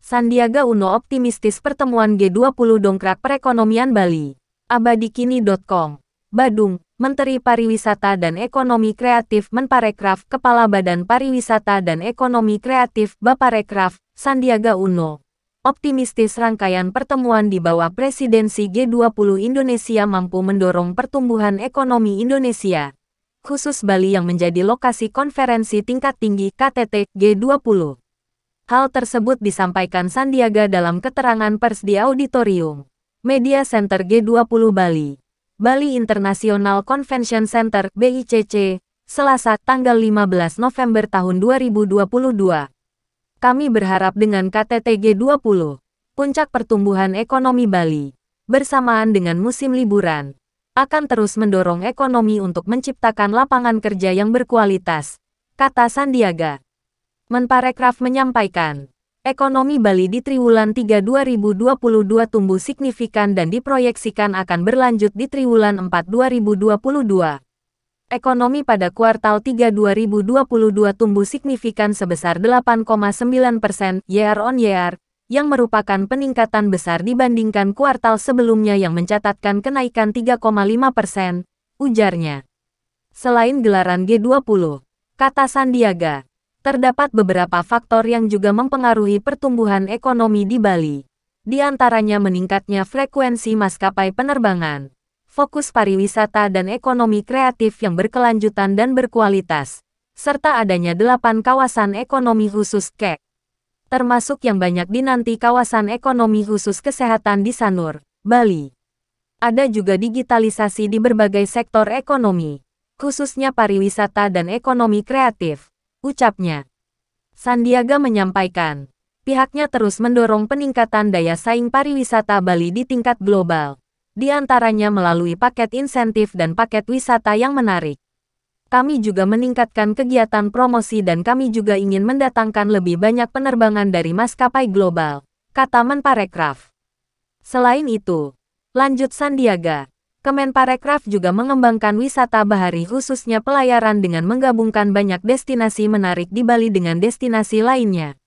Sandiaga Uno optimistis pertemuan G20 dongkrak perekonomian Bali. Abadikini.com. Badung, Menteri Pariwisata dan Ekonomi Kreatif Menparekraf Kepala Badan Pariwisata dan Ekonomi Kreatif Baparekraf, Sandiaga Uno, optimistis rangkaian pertemuan di bawah presidensi G20 Indonesia mampu mendorong pertumbuhan ekonomi Indonesia, khusus Bali yang menjadi lokasi konferensi tingkat tinggi KTT G20. Hal tersebut disampaikan Sandiaga dalam keterangan pers di Auditorium Media Center G20 Bali, Bali International Convention Center BICC, Selasa tanggal 15 November tahun 2022. Kami berharap dengan KTT G20, puncak pertumbuhan ekonomi Bali, bersamaan dengan musim liburan, akan terus mendorong ekonomi untuk menciptakan lapangan kerja yang berkualitas, kata Sandiaga. Menparekraf menyampaikan, ekonomi Bali di triwulan 3 2022 tumbuh signifikan dan diproyeksikan akan berlanjut di triwulan 4 2022. Ekonomi pada kuartal 3 2022 tumbuh signifikan sebesar 8,9% year-on-year, yang merupakan peningkatan besar dibandingkan kuartal sebelumnya yang mencatatkan kenaikan 3,5%, ujarnya. Selain gelaran G20, kata Sandiaga, terdapat beberapa faktor yang juga mempengaruhi pertumbuhan ekonomi di Bali. Di antaranya meningkatnya frekuensi maskapai penerbangan, fokus pariwisata dan ekonomi kreatif yang berkelanjutan dan berkualitas, serta adanya 8 kawasan ekonomi khusus KEK, termasuk yang banyak dinanti kawasan ekonomi khusus kesehatan di Sanur, Bali. Ada juga digitalisasi di berbagai sektor ekonomi, khususnya pariwisata dan ekonomi kreatif, ucapnya. Sandiaga menyampaikan, pihaknya terus mendorong peningkatan daya saing pariwisata Bali di tingkat global, di antaranya melalui paket insentif dan paket wisata yang menarik. Kami juga meningkatkan kegiatan promosi dan kami juga ingin mendatangkan lebih banyak penerbangan dari maskapai global, kata Menparekraf. Selain itu, lanjut Sandiaga, Kemenparekraf juga mengembangkan wisata bahari khususnya pelayaran dengan menggabungkan banyak destinasi menarik di Bali dengan destinasi lainnya.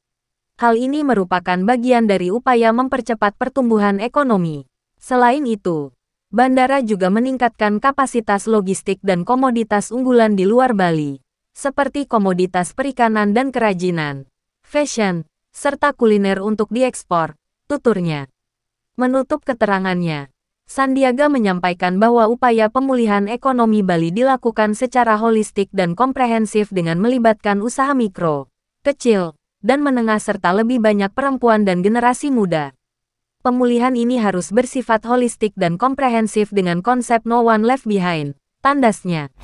Hal ini merupakan bagian dari upaya mempercepat pertumbuhan ekonomi. Selain itu, bandara juga meningkatkan kapasitas logistik dan komoditas unggulan di luar Bali, seperti komoditas perikanan dan kerajinan, fashion, serta kuliner untuk diekspor, tuturnya. Menutup keterangannya, Sandiaga menyampaikan bahwa upaya pemulihan ekonomi Bali dilakukan secara holistik dan komprehensif dengan melibatkan usaha mikro, kecil, dan menengah serta lebih banyak perempuan dan generasi muda. Pemulihan ini harus bersifat holistik dan komprehensif dengan konsep no one left behind, tandasnya.